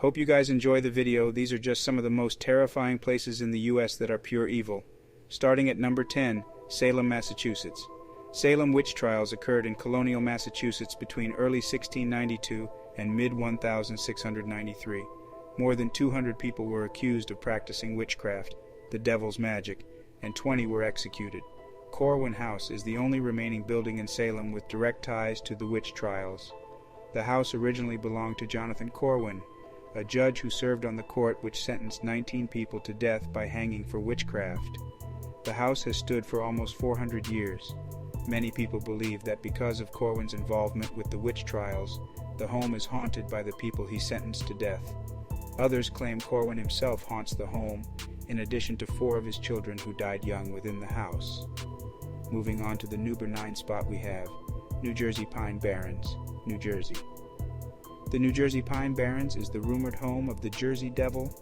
Hope you guys enjoy the video. These are just some of the most terrifying places in the US that are pure evil. Starting at number 10, Salem, Massachusetts. Salem witch trials occurred in colonial Massachusetts between early 1692 and mid-1693. More than 200 people were accused of practicing witchcraft, the devil's magic, and 20 were executed. Corwin House is the only remaining building in Salem with direct ties to the witch trials. The house originally belonged to Jonathan Corwin, a judge who served on the court which sentenced 19 people to death by hanging for witchcraft. The house has stood for almost 400 years. Many people believe that because of Corwin's involvement with the witch trials, the home is haunted by the people he sentenced to death. Others claim Corwin himself haunts the home, in addition to 4 of his children who died young within the house. Moving on to the number 9 spot, we have New Jersey Pine Barrens, New Jersey. The New Jersey Pine Barrens is the rumored home of the Jersey Devil.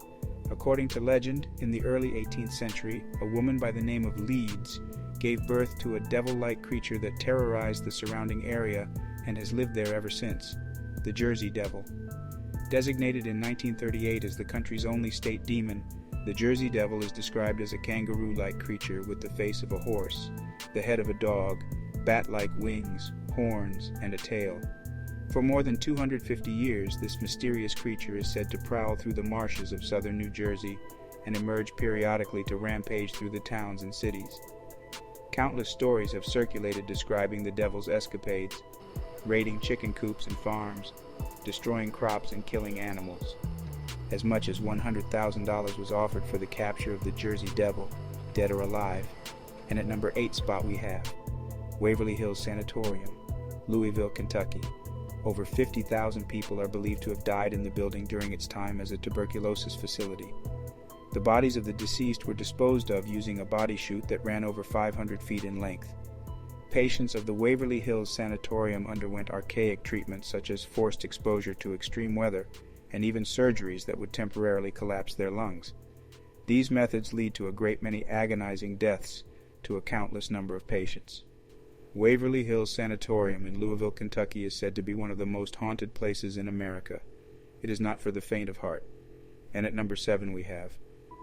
According to legend, in the early 18th century, a woman by the name of Leeds gave birth to a devil-like creature that terrorized the surrounding area and has lived there ever since, the Jersey Devil. Designated in 1938 as the country's only state demon, the Jersey Devil is described as a kangaroo-like creature with the face of a horse, the head of a dog, bat-like wings, horns, and a tail. For more than 250 years, this mysterious creature is said to prowl through the marshes of southern New Jersey and emerge periodically to rampage through the towns and cities. Countless stories have circulated describing the devil's escapades, raiding chicken coops and farms, destroying crops and killing animals. As much as $100,000 was offered for the capture of the Jersey Devil, dead or alive. And at number 8 spot we have Waverly Hills Sanatorium, Louisville, Kentucky. Over 50,000 people are believed to have died in the building during its time as a tuberculosis facility. The bodies of the deceased were disposed of using a body chute that ran over 500 feet in length. Patients of the Waverly Hills Sanatorium underwent archaic treatments such as forced exposure to extreme weather and even surgeries that would temporarily collapse their lungs. These methods lead to a great many agonizing deaths to a countless number of patients. Waverly Hills Sanatorium in Louisville, Kentucky is said to be one of the most haunted places in America. It is not for the faint of heart. And at number 7 we have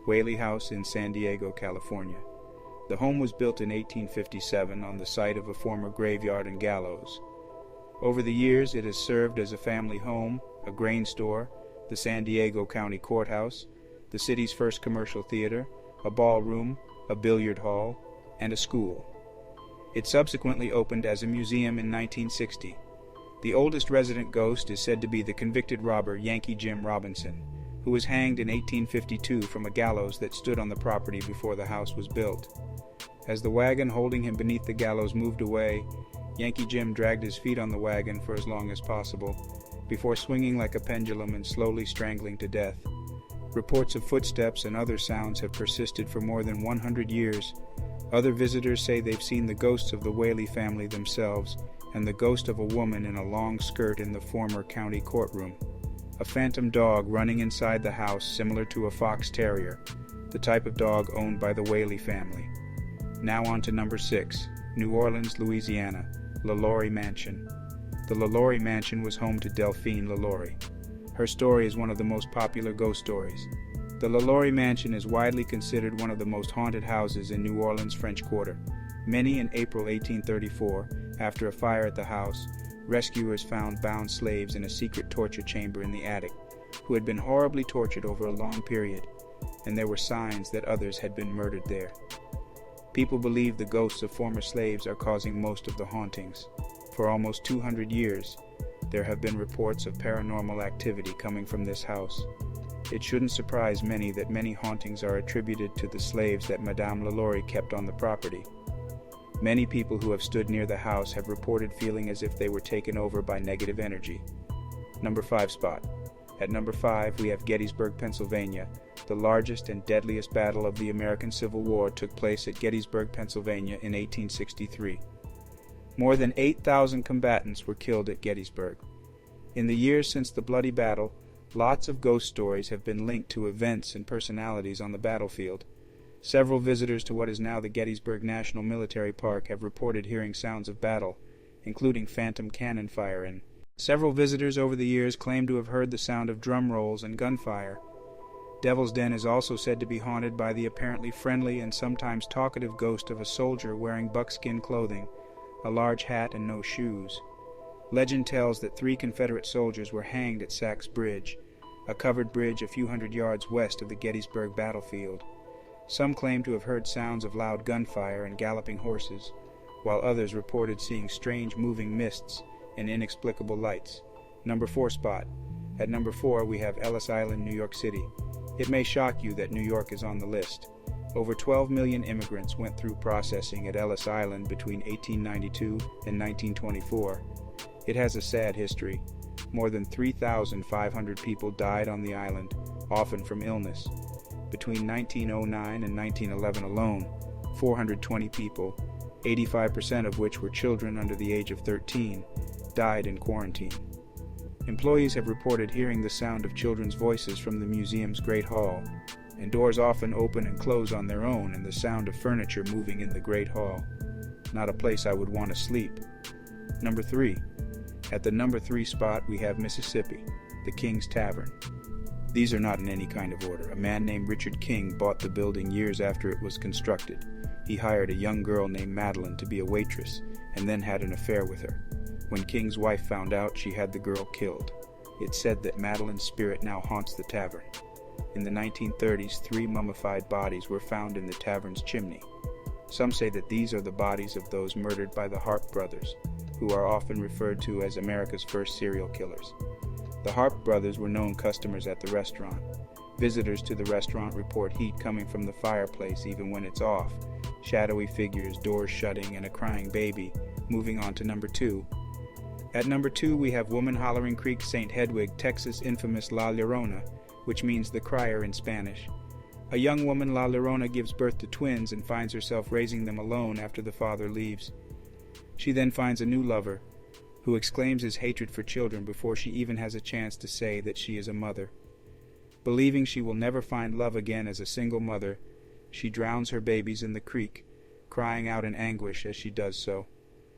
Whaley House in San Diego, California. The home was built in 1857 on the site of a former graveyard and gallows. Over the years, it has served as a family home, a grain store, the San Diego County Courthouse, the city's first commercial theater, a ballroom, a billiard hall, and a school. It subsequently opened as a museum in 1960. The oldest resident ghost is said to be the convicted robber Yankee Jim Robinson, who was hanged in 1852 from a gallows that stood on the property before the house was built. As the wagon holding him beneath the gallows moved away, Yankee Jim dragged his feet on the wagon for as long as possible, before swinging like a pendulum and slowly strangling to death. Reports of footsteps and other sounds have persisted for more than 100 years. Other visitors say they've seen the ghosts of the Whaley family themselves and the ghost of a woman in a long skirt in the former county courtroom. A phantom dog running inside the house similar to a fox terrier, the type of dog owned by the Whaley family. Now on to number 6, New Orleans, Louisiana, LaLaurie Mansion. The LaLaurie Mansion was home to Delphine LaLaurie. Her story is one of the most popular ghost stories. The LaLaurie Mansion is widely considered one of the most haunted houses in New Orleans' French Quarter. Many in April 1834, after a fire at the house, rescuers found bound slaves in a secret torture chamber in the attic, who had been horribly tortured over a long period, and there were signs that others had been murdered there. People believe the ghosts of former slaves are causing most of the hauntings. For almost 200 years, there have been reports of paranormal activity coming from this house. It shouldn't surprise many that many hauntings are attributed to the slaves that Madame LaLaurie kept on the property. Many people who have stood near the house have reported feeling as if they were taken over by negative energy. Number 5 spot. At number 5, we have Gettysburg, Pennsylvania. The largest and deadliest battle of the American Civil War took place at Gettysburg, Pennsylvania in 1863. More than 8,000 combatants were killed at Gettysburg. In the years since the bloody battle, lots of ghost stories have been linked to events and personalities on the battlefield. Several visitors to what is now the Gettysburg National Military Park have reported hearing sounds of battle, including phantom cannon fire and Several visitors over the years claim to have heard the sound of drum rolls and gunfire. Devil's Den is also said to be haunted by the apparently friendly and sometimes talkative ghost of a soldier wearing buckskin clothing, a large hat, and no shoes. Legend tells that 3 Confederate soldiers were hanged at Sachs Bridge, a covered bridge a few hundred yards west of the Gettysburg battlefield. Some claim to have heard sounds of loud gunfire and galloping horses, while others reported seeing strange moving mists and inexplicable lights. Number 4 spot. At number 4 we have Ellis Island, New York City. It may shock you that New York is on the list. Over 12 million immigrants went through processing at Ellis Island between 1892 and 1924. It has a sad history. More than 3,500 people died on the island, often from illness. Between 1909 and 1911 alone, 420 people, 85% of which were children under the age of 13, died in quarantine. Employees have reported hearing the sound of children's voices from the museum's Great Hall, and doors often open and close on their own, and the sound of furniture moving in the Great Hall. Not a place I would want to sleep. Number 3. At the number 3 spot we have Mississippi, the King's Tavern. These are not in any kind of order. A man named Richard King bought the building years after it was constructed. He hired a young girl named Madeline to be a waitress, and then had an affair with her. When King's wife found out, she had the girl killed. It's said that Madeline's spirit now haunts the tavern. In the 1930s, 3 mummified bodies were found in the tavern's chimney. Some say that these are the bodies of those murdered by the Harp brothers, who are often referred to as America's first serial killers. The Harp brothers were known customers at the restaurant. Visitors to the restaurant report heat coming from the fireplace even when it's off, shadowy figures, doors shutting, and a crying baby. Moving on to number 2. At number 2 we have Woman Hollering Creek, St. Hedwig, Texas' infamous La Llorona, which means the crier in Spanish. A young woman, La Llorona, gives birth to twins and finds herself raising them alone after the father leaves. She then finds a new lover, who exclaims his hatred for children before she even has a chance to say that she is a mother. Believing she will never find love again as a single mother, she drowns her babies in the creek, crying out in anguish as she does so.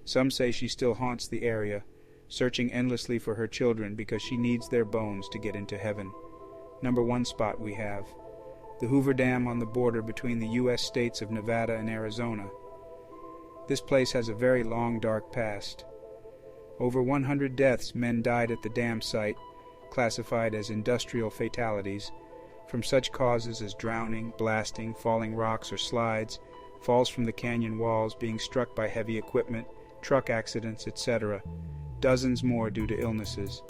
Some say she still haunts the area, searching endlessly for her children because she needs their bones to get into heaven. Number 1 spot we have the Hoover Dam on the border between the U.S. states of Nevada and Arizona. This place has a very long, dark past. Over 100 deaths men died at the dam site, classified as industrial fatalities, from such causes as drowning, blasting, falling rocks or slides, falls from the canyon walls, being struck by heavy equipment, truck accidents, etc. Dozens more due to illnesses.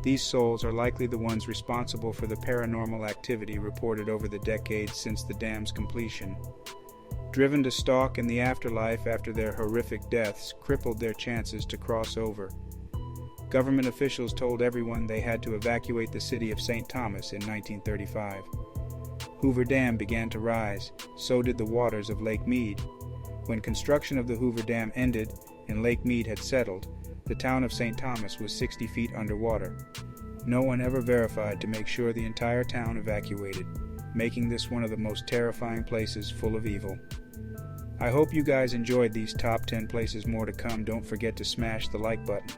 These souls are likely the ones responsible for the paranormal activity reported over the decades since the dam's completion. Driven to stalk in the afterlife after their horrific deaths crippled their chances to cross over. Government officials told everyone they had to evacuate the city of St. Thomas in 1935. Hoover Dam began to rise, so did the waters of Lake Mead. When construction of the Hoover Dam ended and Lake Mead had settled, the town of St. Thomas was 60 feet underwater. No one ever verified to make sure the entire town evacuated, making this one of the most terrifying places full of evil. I hope you guys enjoyed these top 10 places. More to come. Don't forget to smash the like button.